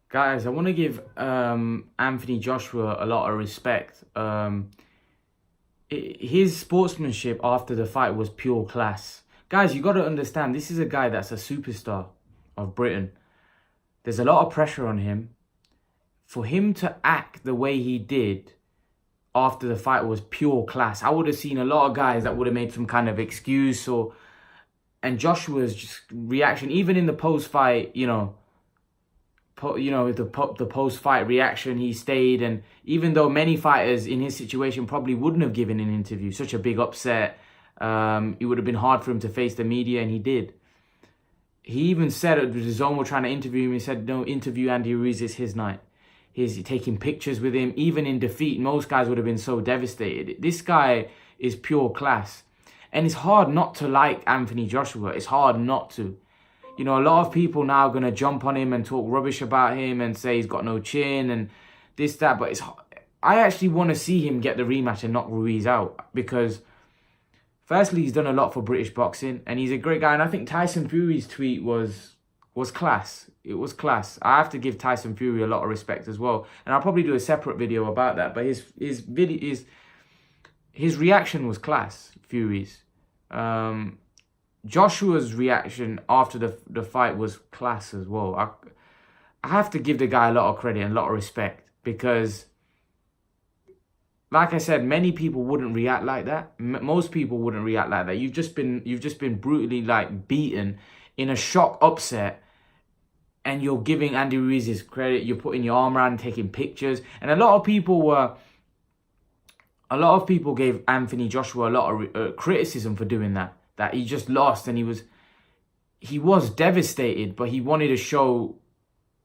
Guys, I want to give Anthony Joshua a lot of respect. His sportsmanship after the fight was pure class. Guys, you got to understand, this is a guy that's a superstar of Britain. There's a lot of pressure on him. For him to act the way he did after the fight was pure class. I would have seen a lot of guys that would have made some kind of excuse and Joshua's just reaction, even in the post-fight, the post-fight reaction, he stayed. And even though many fighters in his situation probably wouldn't have given an interview, such a big upset, it would have been hard for him to face the media, and he did. He even said, the Zone were trying to interview him, he said, no, interview Andy Ruiz, it's his night. He's taking pictures with him. Even in defeat, most guys would have been so devastated. This guy is pure class. And it's hard not to like Anthony Joshua. It's hard not to. A lot of people now are going to jump on him and talk rubbish about him and say he's got no chin and this, that. But I actually want to see him get the rematch and knock Ruiz out. Because firstly, he's done a lot for British boxing. And he's a great guy. And I think Tyson Fury's tweet was class. It was class. I have to give Tyson Fury a lot of respect as well. And I'll probably do a separate video about that. But his reaction was class, Fury's. Joshua's reaction after the fight was class as well. I have to give the guy a lot of credit and a lot of respect because, like I said, many people wouldn't react like that. Most people wouldn't react like that. You've just been brutally beaten in a shock upset, and you're giving Andy Ruiz his credit. You're putting your arm around and taking pictures, and a lot of people gave Anthony Joshua a lot of criticism for doing that. That he just lost and he was devastated, but he wanted to show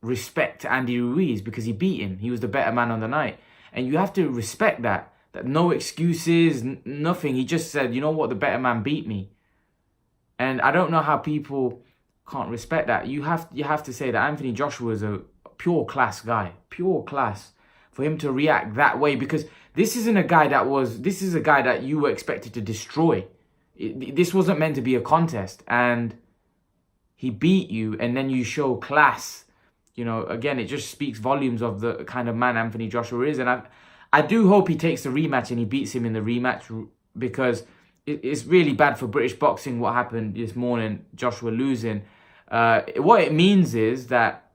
respect to Andy Ruiz because he beat him. He was the better man on the night. And you have to respect that no excuses, nothing. He just said, you know what, the better man beat me. And I don't know how people can't respect that. You have to say that Anthony Joshua is a pure class guy. Pure class. For him to react that way, because this is a guy that you were expected to destroy. This wasn't meant to be a contest, and he beat you, and then you show class. Again, it just speaks volumes of the kind of man Anthony Joshua is. And I do hope he takes the rematch and he beats him in the rematch, because it's really bad for British boxing what happened this morning, Joshua losing. What it means is that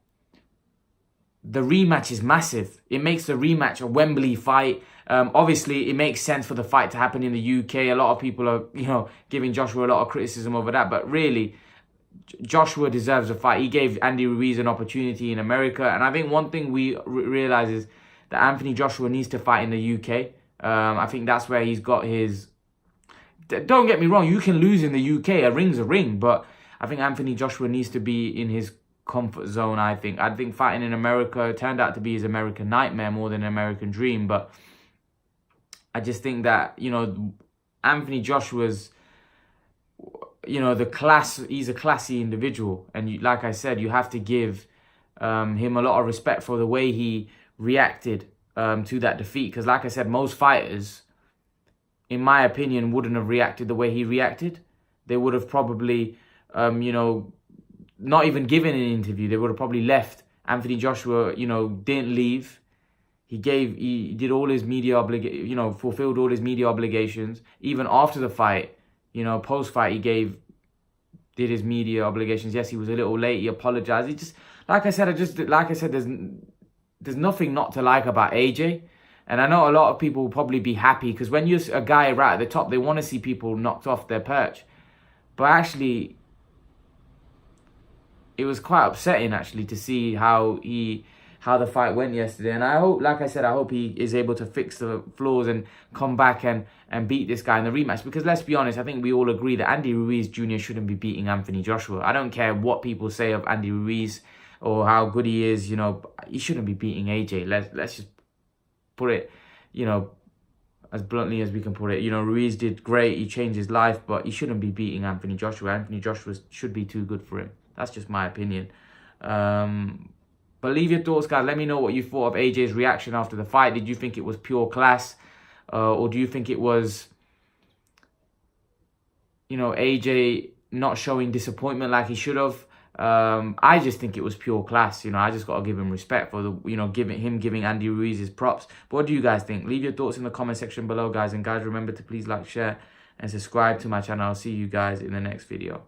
the rematch is massive. It makes the rematch a Wembley fight. Obviously, it makes sense for the fight to happen in the UK. A lot of people are, giving Joshua a lot of criticism over that. But really, Joshua deserves a fight. He gave Andy Ruiz an opportunity in America. And I think one thing we realize is that Anthony Joshua needs to fight in the UK. I think that's where he's got his... Don't get me wrong, you can lose in the UK. A ring's a ring. But I think Anthony Joshua needs to be in his comfort zone, I think. I think fighting in America turned out to be his American nightmare more than an American dream. But I just think that, Anthony Joshua's, the class, he's a classy individual. And like I said, you have to give him a lot of respect for the way he reacted to that defeat. Because like I said, most fighters, in my opinion, wouldn't have reacted the way he reacted. They would have probably, not even given an interview. They would have probably left. Anthony Joshua, didn't leave. He did all his media fulfilled all his media obligations. Even after the fight, post-fight, he did his media obligations. Yes, he was a little late. He apologized. He just, like I said, there's nothing not to like about AJ. And I know a lot of people will probably be happy because when you're a guy right at the top, they want to see people knocked off their perch. But actually, it was quite upsetting actually to see how the fight went yesterday. And I hope, like I said, I hope he is able to fix the flaws and come back and beat this guy in the rematch. Because let's be honest, I think we all agree that Andy Ruiz Jr. shouldn't be beating Anthony Joshua. I don't care what people say of Andy Ruiz or how good he is, he shouldn't be beating AJ. Let's just put it, as bluntly as we can put it. Ruiz did great. He changed his life, but he shouldn't be beating Anthony Joshua. Anthony Joshua should be too good for him. That's just my opinion. But leave your thoughts, guys. Let me know what you thought of AJ's reaction after the fight. Did you think it was pure class? Or do you think it was, AJ not showing disappointment like he should have? I just think it was pure class. You know, I just got to give him respect for the, you know, giving Andy Ruiz his props. But what do you guys think? Leave your thoughts in the comment section below, guys. And guys, remember to please like, share, and subscribe to my channel. I'll see you guys in the next video.